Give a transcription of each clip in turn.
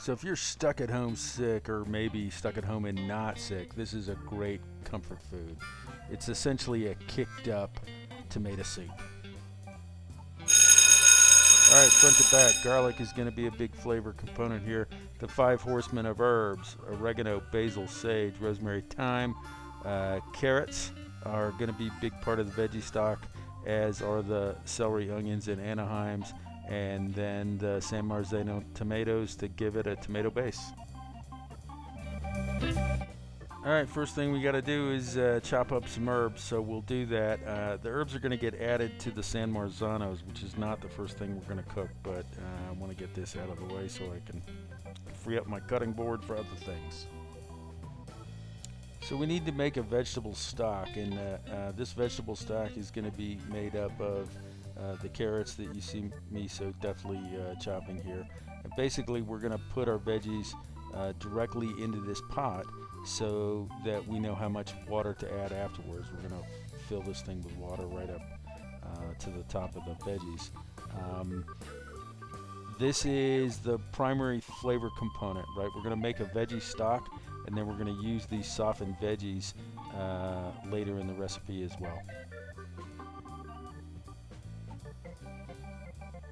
So if you're stuck at home sick, or maybe stuck at home and not sick, this is a great comfort food. It's essentially a kicked up tomato soup. Alright, front to back, garlic is going to be a big flavor component here. The 5 horsemen of herbs: oregano, basil, sage, rosemary, thyme. Carrots are going to be a big part of the veggie stock, as are the celery, onions, and Anaheims, and then the San Marzano tomatoes to give it a tomato base. Alright, first thing we got to do is chop up some herbs, so we'll do that. The herbs are going to get added to the San Marzanos, which is not the first thing we're going to cook, but I want to get this out of the way so I can free up my cutting board for other things. So we need to make a vegetable stock, and this vegetable stock is going to be made up of the carrots that you see me so deftly chopping here. And basically we're going to put our veggies directly into this pot so that we know how much water to add afterwards. We're going to fill this thing with water right up to the top of the veggies. This is the primary flavor component, right? We're going to make a veggie stock, and then we're going to use these softened veggies later in the recipe as well.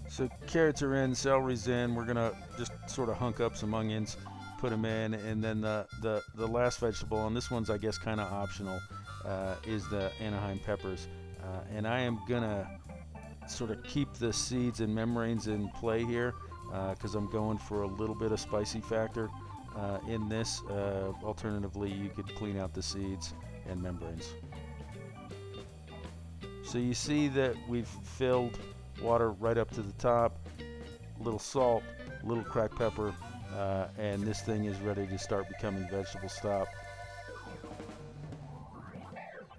So carrots are in, celery's in. We're going to just sort of hunk up some onions, put them in, and then the last vegetable, and this one's I guess kind of optional, is the Anaheim peppers. And I am going to sort of keep the seeds and membranes in play here because I'm going for a little bit of spicy factor in this. Alternatively, you could clean out the seeds and membranes. So you see that we've filled water right up to the top, a little salt, a little cracked pepper, and this thing is ready to start becoming vegetable stock.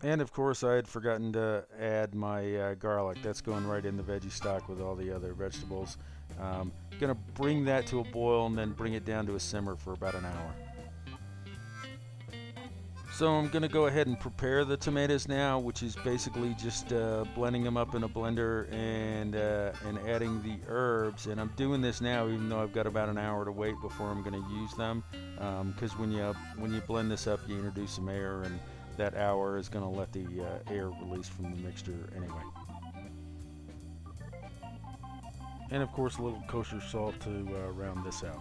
And of course I had forgotten to add my garlic. That's going right in the veggie stock with all the other vegetables. Gonna bring that to a boil and then bring it down to a simmer for about an hour. So I'm gonna go ahead and prepare the tomatoes now, which is basically just blending them up in a blender and adding the herbs. And I'm doing this now even though I've got about an hour to wait before I'm gonna use them, because when you blend this up, you introduce some air, and that hour is going to let the air release from the mixture anyway. And of course a little kosher salt to round this out.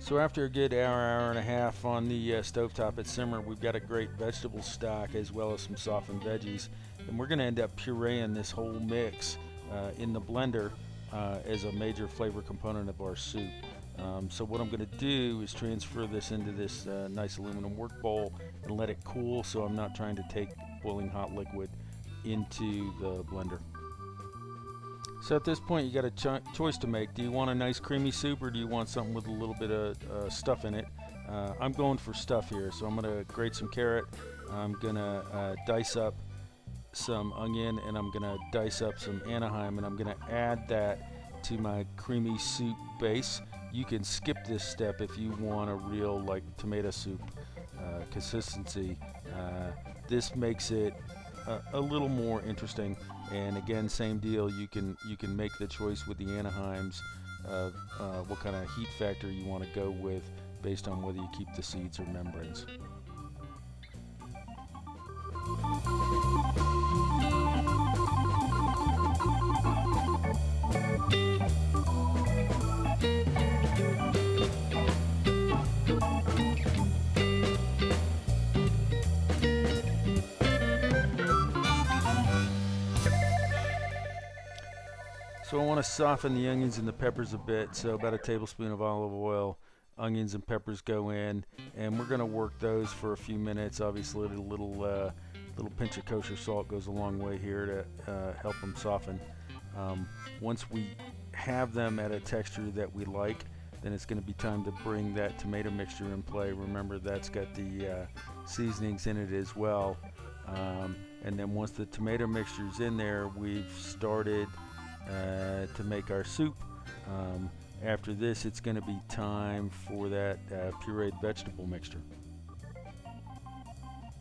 So after a good hour and a half on the stovetop at simmer, we've got a great vegetable stock as well as some softened veggies, and we're going to end up pureeing this whole mix in the blender as a major flavor component of our soup. So what I'm going to do is transfer this into this nice aluminum work bowl and let it cool, so I'm not trying to take boiling hot liquid into the blender. So at this point you got a choice to make. Do you want a nice creamy soup, or do you want something with a little bit of stuff in it? I'm going for stuff here, so I'm going to grate some carrot, I'm going to dice up some onion, and I'm going to dice up some Anaheim, and I'm going to add that to my creamy soup base. You can skip this step if you want a real like tomato soup consistency. This makes it a little more interesting, and again, same deal. You can make the choice with the Anaheims of what kind of heat factor you want to go with based on whether you keep the seeds or membranes. So I want to soften the onions and the peppers a bit, so about a tablespoon of olive oil, onions and peppers go in, and we're going to work those for a few minutes. Obviously a little pinch of kosher salt goes a long way here to help them soften. Once we have them at a texture that we like, then it's going to be time to bring that tomato mixture in play. Remember, that's got the seasonings in it as well. And then once the tomato mixture's in there, we've started to make our soup. After this, it's going to be time for that pureed vegetable mixture.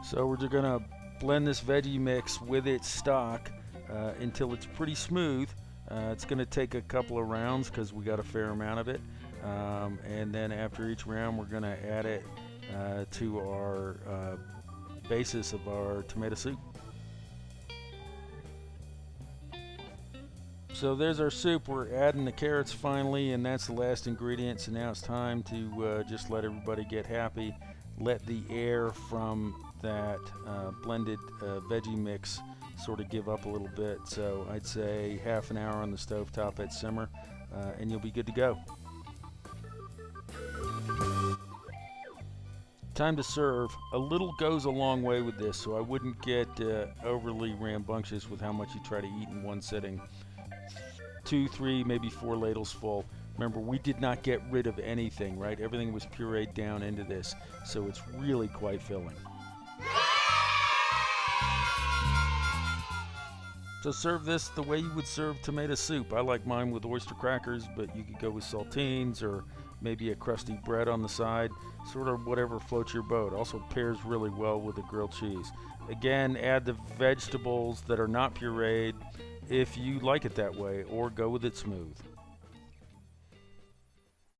So we're just going to blend this veggie mix with its stock until it's pretty smooth. It's going to take a couple of rounds because we got a fair amount of it. And then after each round, we're going to add it to our basis of our tomato soup. So there's our soup. We're adding the carrots finally, and that's the last ingredient. So now it's time to just let everybody get happy. Let the air from that blended veggie mix sort of give up a little bit. So I'd say half an hour on the stovetop at simmer, and you'll be good to go. Time to serve. A little goes a long way with this, so I wouldn't get overly rambunctious with how much you try to eat in one sitting. 2, 3, maybe 4 ladles full. Remember, we did not get rid of anything, right? Everything was pureed down into this, so it's really quite filling. So serve this the way you would serve tomato soup. I like mine with oyster crackers, but you could go with saltines or maybe a crusty bread on the side, sort of whatever floats your boat. Also pairs really well with the grilled cheese. Again, add the vegetables that are not pureed if you like it that way, or go with it smooth.